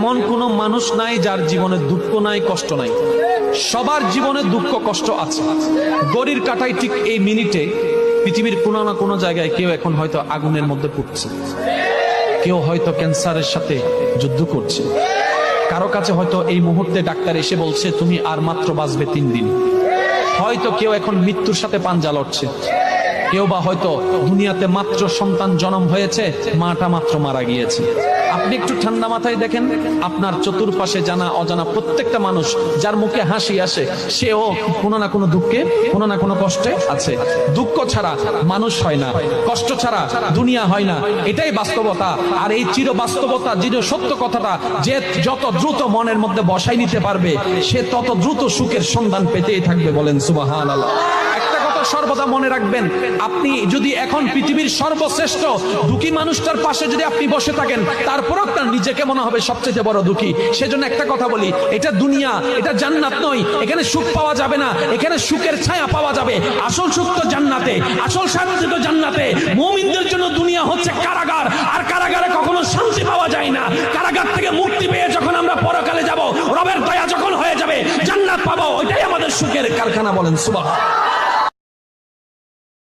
এমন কোনো মানুষ নাই যার জীবনে দুঃখ নাই, কষ্ট নাই। সবার জীবনে দুঃখ কষ্ট আছে। গড়ির কাটাই ঠিক এই মিনিটে পৃথিবীর কোনো না কোনো জায়গায় কেউ এখন হয়তো আগুনের মধ্যে পড়ছে, কেউ হয়তো ক্যান্সারের সাথে যুদ্ধ করছে, কারো কাছে হয়তো এই মুহূর্তে ডাক্তার এসে বলছে তুমি আর মাত্র বাঁচবে 3 দিন। হয়তো কেউ এখন মৃত্যুর সাথে পাঞ্জা লড়ছে, কেউ বা হয়তো দুনিয়াতে মাত্র সন্তান জন্ম হয়েছে, মাটা মাত্র মারা গিয়েছে। আপনি একটু ঠান্ডা মাথায় দেখেন, আপনার চতুর্পাশে জানা অজানা প্রত্যেকটা মানুষ যার মুখে হাসি আসে, সেও কোনো না কোনো দুঃখে, কোনো না কোনো কষ্টে আছে। দুঃখ ছাড়া মানুষ হয় না, কষ্ট ছাড়া দুনিয়া হয় না, এটাই বাস্তবতা। আর এই চির বাস্তবতা, চির সত্য কথাটা যে যত দ্রুত মনের মধ্যে বসাই নিতে পারবে, সে তত দ্রুত সুখের সন্ধান পেতেই থাকবে। বলেন সুবহানাল্লাহ। সর্বদা মনে রাখবেন, আপনি যদি এখন পৃথিবীর সর্বশ্রেষ্ঠ দুঃখী মানুষটার পাশে যদি আপনি বসে থাকেন, তারপর আপনার নিজেকে মনে হবে সবচেয়ে বড় দুঃখী। সেজন্য একটা কথা বলি, এটা দুনিয়া, এটা জান্নাত নয়। এখানে সুখ পাওয়া যাবে না, এখানে সুখের ছায়া পাওয়া যাবে। আসল সুখ তো জান্নাতে, আসল শান্তি তো জান্নাতে। মুমিনদের জন্য দুনিয়া হচ্ছে কারাগার, আর কারাগারে কখনো শান্তি পাওয়া যায় না। কারাগার থেকে মুক্তি পেয়ে যখন আমরা পরকালে যাব, রবের দয়া যখন হয়ে যাবে, জান্নাত পাবো, ওইটাই আমাদের সুখের কারখানা। বলেন সুবহানাল্লাহ।